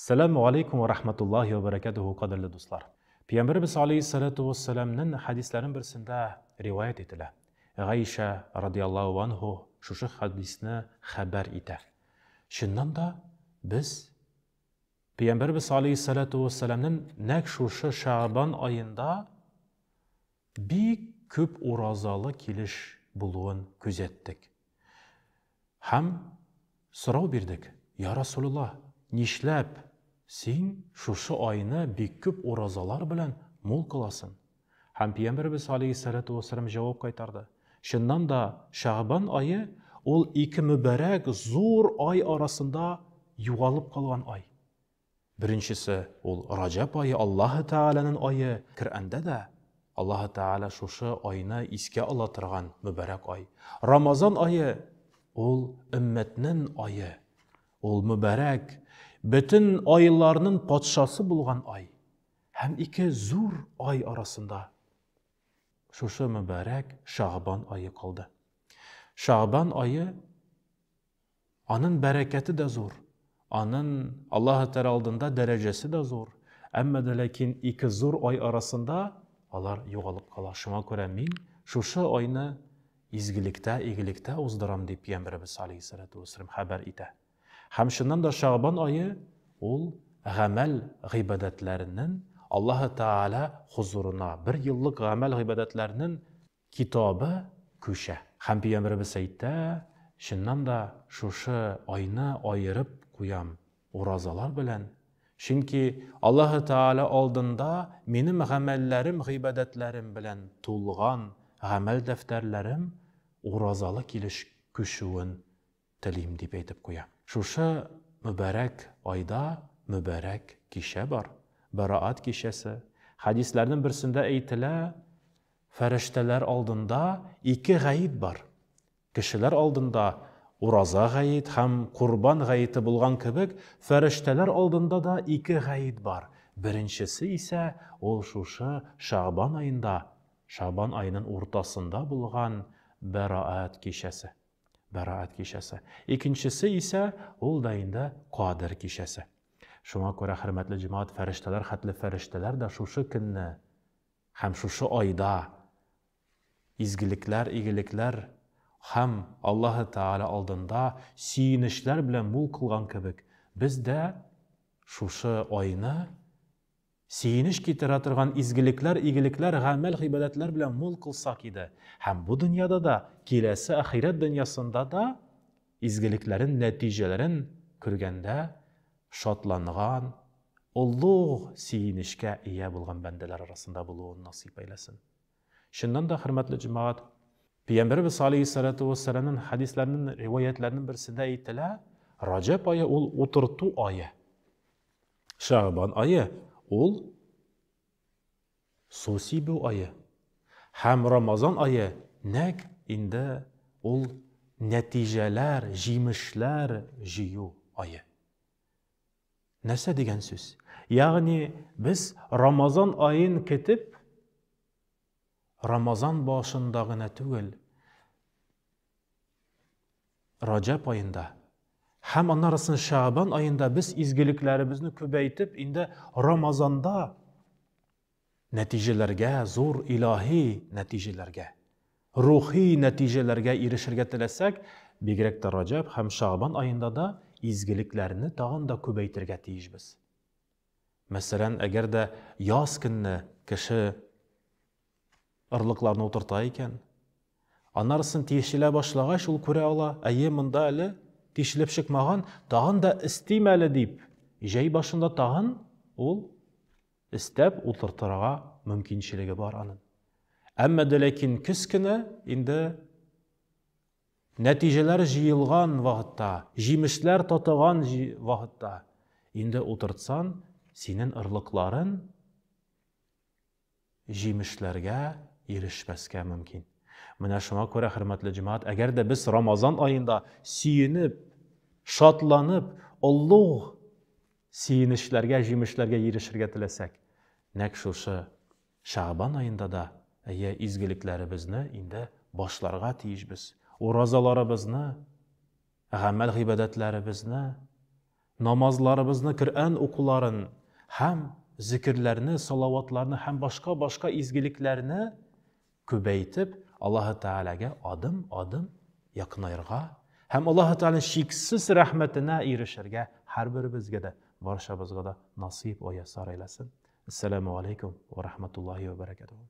Assalamu alaikum wa rahmatullahi wa barakatuhu qadrli do'stlar. Peygamberimiz alayhissalatu vassalamning hadislarining birisida rivoyat etiladi. G'aysha radhiyallohu anhu shu hadisni xabar etadi. Shundan da biz Peygamberimiz alayhissalatu vassalamning naq shu Sha'ban oyida bir ko'p o'rozalı kelish bo'luvin kuzatdik. Ham so'rov berdik. Ya Rasulullah, nishlab sen shu oyni bir ko'p o'rozalar bilan mo'l qilasan? Ham Peygamberimiz alayhissalatu vassalam javob qaytardi. Shundan da Sha'ban oyi ol ikki muborak zo'r oy orasida yo'qolib qolgan oy. Birinchisi ol Rajab oyi, Alloh taolaning oyi. Qur'onda da Alloh taolo shu oyni esga olatirgan muborak oy. Ramazon oyi ol ummatning oyi. Ol muborak bütün oylarının padşası bulgan ay. Hem iki zo'r oy arasında şu mübarek Şaban ayı kaldı. Şaban ayı anın bereketi de zor. Anın Allah Teala aldığında derecesi de zor. Ama da lakin iki zor ay arasında alar yo'qolib qala. Şuna göre men şu ayını izgilikte, igilikte uzdıram deyip Peygamberimiz alayhissalatu vassalam haber ite. Hem şundan da Şaban ayı ol gamel g'ibadetlerinin Allah Teala huzuruna bir yıllık gamel g'ibadetlerinin kitabı köşe. Hem Peygamberimiz aytdi, şundan da şu ayını ayırıp koyam orazalar bilen. Çünkü Allah Teala aldığında benim gamellerim, g'ibadetlerim bilen tulgan gamel defterlerim orazalı kelish köşüvün tilim deb aytib koyam. Şu mübarek ayda mübarek kişe var. Baraat kişesi. Hadislerden birisinde aytila, ferişteler aldığında iki gayet var. Kişiler aldığında uraza gayet hem kurban gayeti bulgan kibik, ferişteler aldığında da iki gayet var. Birincisi ise ol şu Şaban ayında, Şaban ayının ortasında bulgan baraat kişesi. Baraat kişesi. İkincisi ise ol dayında Kadir kişesi. Şuna göre hürmetli cemaat ferişteler, hatli ferişteler de şu günni hem şu ayda izgilikler, igilikler hem Allah Teala aldığında siyinişler bilen mo'l kılgan kibik. Biz de şu ayını siyiniş ketiratırgan izgilikler, igilikler, gamel g'ibadetler bilen mo'l kılsak idi. Hem bu dünyada da, kelesi ahiret dünyasında da izgiliklerin neticelerin körgende şatlanğan, ulluğ siyinişke iya bulgan bendeler arasında buluğun nasip eylesin. Şundan da hürmetli cemaat, Peygamberimiz alayhissalatu vassalam'ın hadislerinin, rivayetlerinin birisinde aytila, Rajab ayı ol oturtu ayı. Şaban ayı ol sosibu ayı. Hem Ramazan ayı nek inde ol neticeler, jimişler jiyu ayı. Nese degan söz? Yani biz Ramazan ayın ketip Ramazan başındagına tügel Rajab ayında hem anarasın Şaban ayında biz izgiliklerimizni köbeytip inde Ramazanda neticelerge, zor ilahi neticelerge, ruhi neticelerge erişirge tilesek, bigrek de Rajab hem Şaban ayında da izgiliklerini tağın da köbeytirge tiyiş biz. Mesela eğer de yaz günü kişi ırlıklarını oturtayken, anarısın tiyişile başlağaş ol köre ala, ayye mında ali tiyişilip çıkmağın, tağın da istimeli deyip, icay başında tağın ol istep oturturağa mümkünçiligi var anın. Ama da lakin küskine indi neticeler jiyilgan vaxtda, jimişler tatıgan vaxtda indi oturtsan, senin ırlıkların jimişlerge erişmeske mümkün. Mına şuna göre hürmetli cemaat, eğer de biz Ramazan ayında siyinip, şatlanıp, Allah siyinişlerge, jimişlerge erişirge tilesek, nek şu Şaban ayında da izgiliklerimizni indi başlarga tiyiş biz. Orazalarimizni, gamel g'ibadetlerimizni, namazlarımızны, Qur'an okuların, hem zikirlerini, salavatlarını, hem başka izgiliklerini köbeytip Allah-u Teala'ga adım yakınayırga, hem Allah-u Teala'nın şiksiz rahmetine erişirge, her birimizge de, barşamızga da nasip o yasar eylesin. Esselamu aleyküm ve rahmetullahi ve berekatuhu.